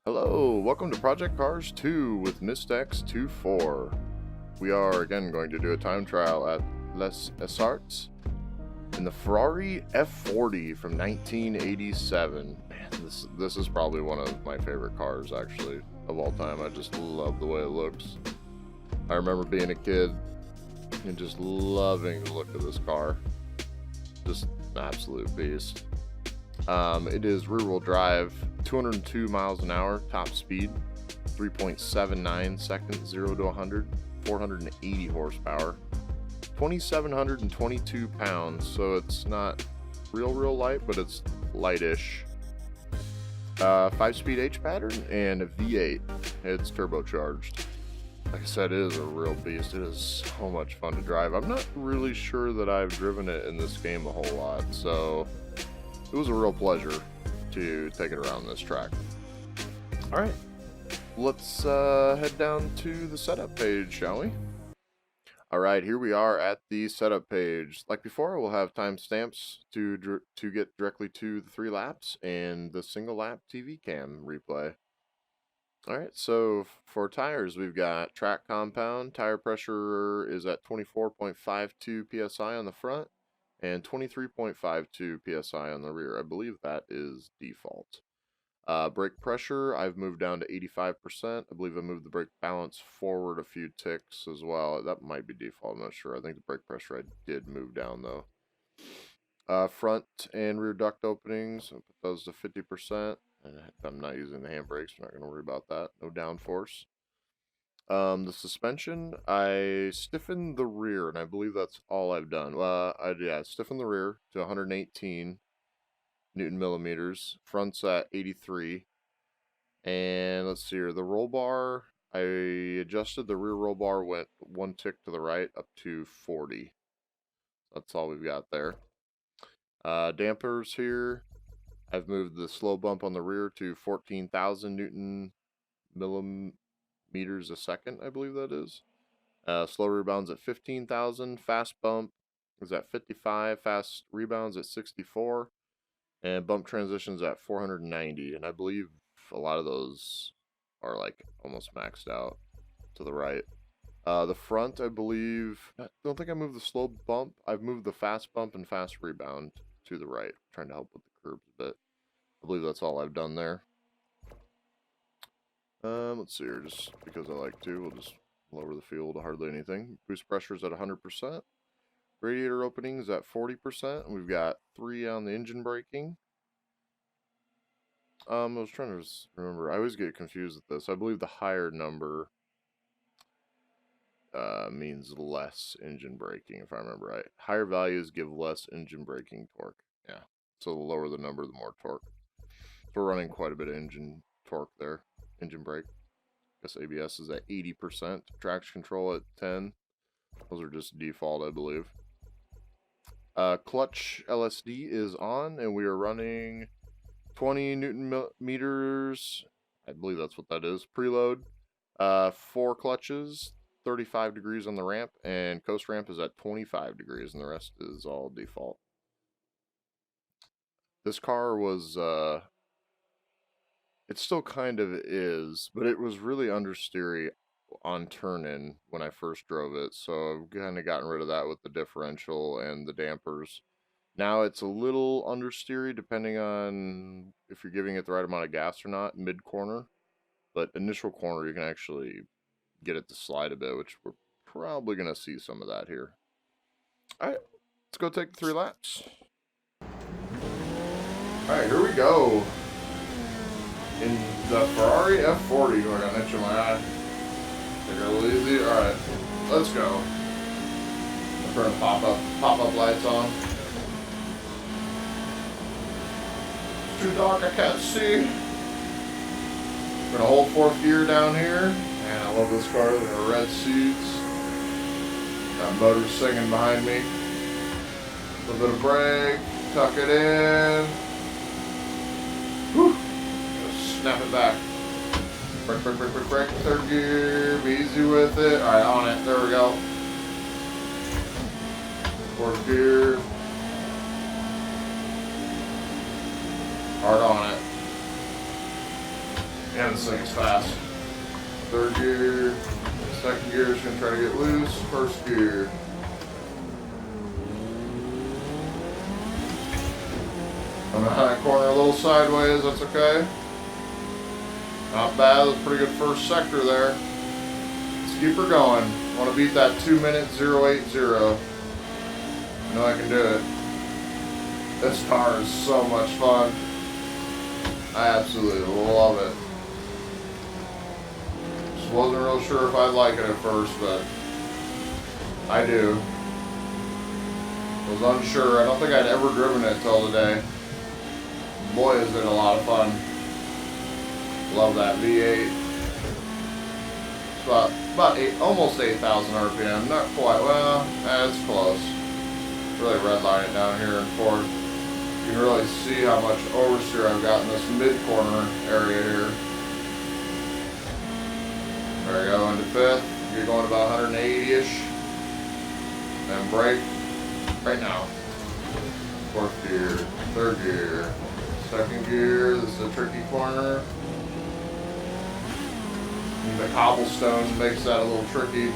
Hello, welcome to Project Cars 2 with MistX24. We are again going to do a time trial at Les Essarts in the Ferrari F40 from 1987. Man, this is probably one of my favorite cars actually of all time. I just love the way it looks. I remember being a kid and just loving the look of this car. Just an absolute beast. It is rear-wheel drive, 202 miles an hour, top speed, 3.79 seconds, 0 to 100, 480 horsepower, 2,722 pounds, so it's not real light, but it's lightish. 5-speed H pattern and a V8. It's turbocharged. Like I said, it is a real beast. It is so much fun to drive. I'm not really sure that I've driven it in this game a whole lot, so it was a real pleasure to take it around this track. Alright, let's head down to the setup page, shall we? Alright, here we are at the setup page. Like before, we'll have timestamps to get directly to the 3 laps and the single lap TV cam replay. Alright, so for tires, we've got track compound. Tire pressure is at 24.52 psi on the front and 23.52 psi on the rear. I believe that is default. Brake pressure, I've moved down to 85%. I believe I moved the brake balance forward a few ticks as well. That might be default, I'm not sure. I think the brake pressure I did move down though. Front and rear duct openings, I'll put those to 50%. I'm not using the handbrakes, I'm not going to worry about that. No downforce. The suspension, I stiffened the rear, and I believe that's all I've done. I stiffened the rear to 118 Newton millimeters. Front's at 83. And let's see here, the roll bar, I adjusted the rear roll bar, went 1 tick to the right up to 40. That's all we've got there. Dampers here, I've moved the slow bump on the rear to 14,000 Newton millimeters a second, I believe that is. Slow rebounds at 15,000. Fast bump is at 55. Fast rebounds at 64. And bump transitions at 490. And I believe a lot of those are like almost maxed out to the right. The front, I believe, I don't think I moved the slow bump. I've moved the fast bump and fast rebound to the right, trying to help with the curbs a bit. I believe that's all I've done there. Let's see here, just because I like to, we'll just lower the fuel to hardly anything. Boost pressure's at 100%. Radiator openings at 40%. We've got 3 on the engine braking. I was trying to remember, I always get confused with this. I believe the higher number means less engine braking, if I remember right. Higher values give less engine braking torque. Yeah, so the lower the number, the more torque. So we're running quite a bit of engine torque there. Engine brake. I guess ABS is at 80%. Traction control at 10. Those are just default, I believe. Clutch LSD is on, and we are running 20 Newton meters. I believe that's what that is. Preload. 4 clutches. 35 degrees on the ramp, and coast ramp is at 25 degrees, and the rest is all default. This car was, it still kind of is, but it was really understeery on turn-in when I first drove it, so I've kind of gotten rid of that with the differential and the dampers. Now it's a little understeery depending on if you're giving it the right amount of gas or not, mid-corner, but initial corner you can actually get it to slide a bit, which we're probably going to see some of that here. Alright, let's go take the 3 laps. Alright, here we go. In the Ferrari F40, I got an itch in my eye. Take it a little easy. Alright, let's go. I'm turning pop-up lights on. It's too dark, I can't see. We're gonna hold 4th gear down here. Man, I love this car. There are red seats. Got motors singing behind me. A little bit of brake. Tuck it in. Whew. Just snap it back. Brake, brake, brake, brake, brake. 3rd gear. Be easy with it. Alright, on it. There we go. 4th gear. Hard on it. Man, this thing is fast. Third gear, second gear is gonna try to get loose, first gear. I'm behind the corner a little sideways, that's okay. Not bad, that's a pretty good first sector there. Let's keep her going. I want to beat that 2:0.080. I know I can do it. This car is so much fun. I absolutely love it. Just wasn't real sure if I'd like it at first, but I do. Was unsure. I don't think I'd ever driven it till today. Boy, is it a lot of fun. Love that V8. It's about almost 8,000 RPM. Not quite. Well, it's close. Really redline it down here and forth. You can really see how much oversteer I've got in this mid-corner area here. There we go, into fifth. You're going about 180-ish. And brake right now. Fourth gear, third gear, second gear. This is a tricky corner. And the cobblestone makes that a little tricky.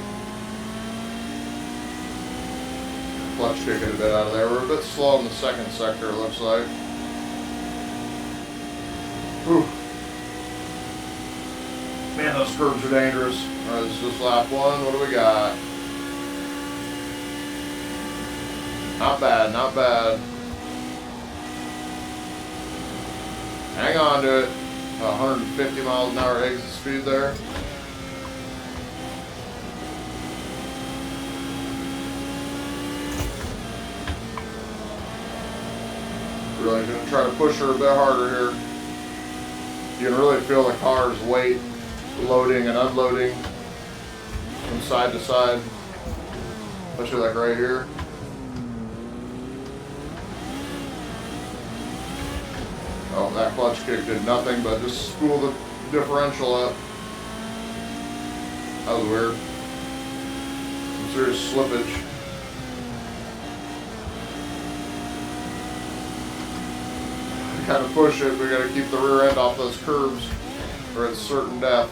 Clutch kicking a bit out of there. We're a bit slow in the second sector, it looks like. Whew. Man, those curves are dangerous. Alright, this is just lap one. What do we got? Not bad, not bad. Hang on to it. 150 miles an hour exit speed there. Really gonna try to push her a bit harder here. You can really feel the car's weight loading and unloading from side to side, especially like right here. Oh, that clutch kick did nothing but just spool the differential up. That was weird. Some serious slippage. Kind of push it, we got to keep the rear end off those curves or it's certain death.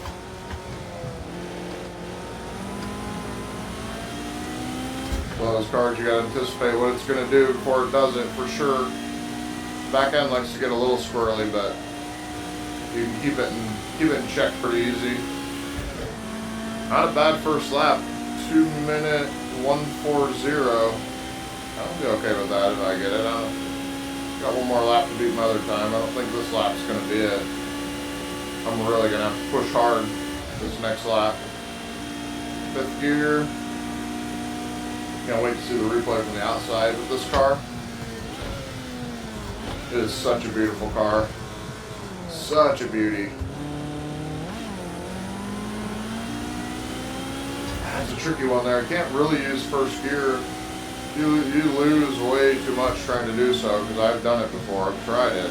One of those cars, you got to anticipate what it's going to do before it does it for sure. Back end likes to get a little squirrely, but you can keep it in check pretty easy. Not a bad first lap. 2:140. I'll be okay with that if I get it. Got one more lap to beat my other time. I don't think this lap's going to be it. I'm really going to have to push hard this next lap. Fifth gear. Can't wait to see the replay from the outside with this car. It is such a beautiful car. Such a beauty. That's a tricky one there. I can't really use first gear. You lose way too much trying to do so, because I've done it before. I've tried it.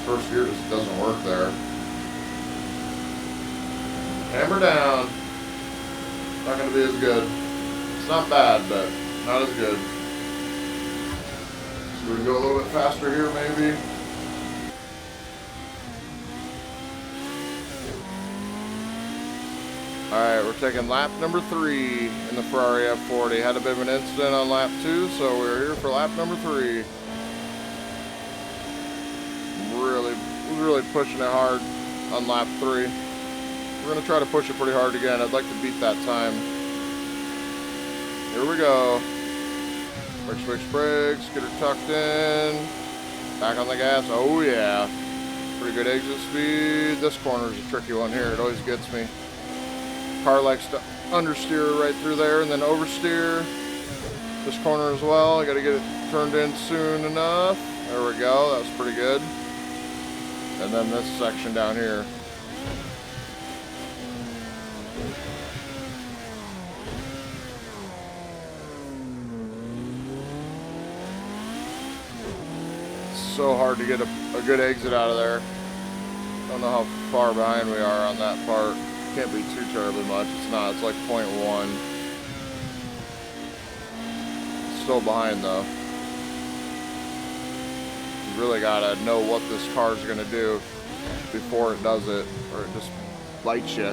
First gear just doesn't work there. Hammer down. Not going to be as good. It's not bad, but not as good. So we can go a little bit faster here, maybe. Alright, we're taking lap number 3 in the Ferrari F40. Had a bit of an incident on lap 2, so we're here for lap number 3. Really pushing it hard on lap 3. We're going to try to push it pretty hard again. I'd like to beat that time. Here we go. Brakes, get her tucked in. Back on the gas, oh yeah. Pretty good exit speed. This corner is a tricky one here, it always gets me. Car likes to understeer right through there and then oversteer. This corner as well, I gotta get it turned in soon enough. There we go, that was pretty good. And then this section down here. So hard to get a good exit out of there. Don't know how far behind we are on that part. Can't be too terribly much. It's not. It's like 0.1. Still behind though. You really gotta know what this car's gonna do. before it does it, or it just lights you.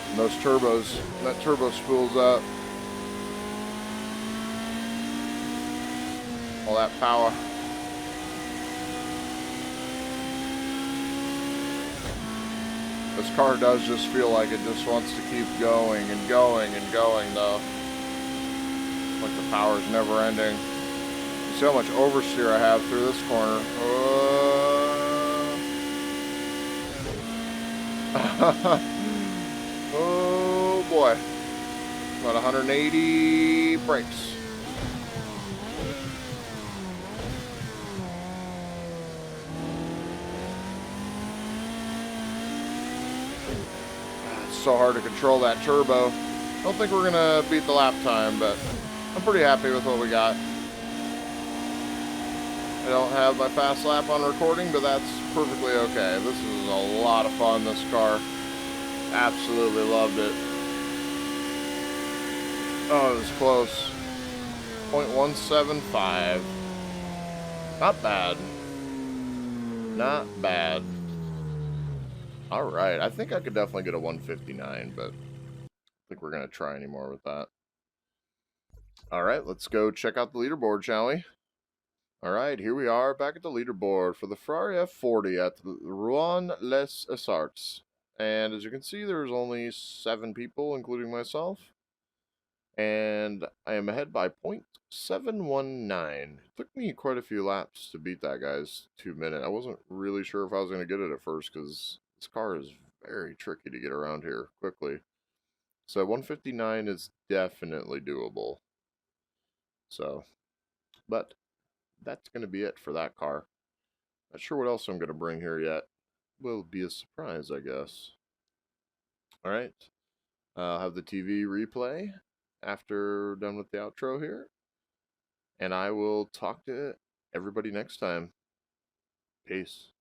And those turbos, that turbo spools up. All that power. This car does just feel like it just wants to keep going and going and going, though. Like the power's never ending. You see how much oversteer I have through this corner. Oh boy. About 180 brakes. It's so hard to control that turbo. I don't think we're gonna beat the lap time, but I'm pretty happy with what we got. I don't have my fast lap on recording, but that's perfectly okay. This is a lot of fun, this car. Absolutely loved it. Oh, it was close. 0.175. Not bad. Not bad. Alright, I think I could definitely get a 159, but I think we're going to try any more with that. Alright, let's go check out the leaderboard, shall we? Alright, here we are back at the leaderboard for the Ferrari F40 at Rouen les Essarts. And as you can see, there's only 7 people, including myself. And I am ahead by 0.719. It took me quite a few laps to beat that guy's 2-minute. I wasn't really sure if I was going to get it at first because this car is very tricky to get around here quickly. So 159 is definitely doable. So, but that's going to be it for that car. Not sure what else I'm going to bring here yet. Will be a surprise, I guess. Alright. I'll have the TV replay after done with the outro here. And I will talk to everybody next time. Peace.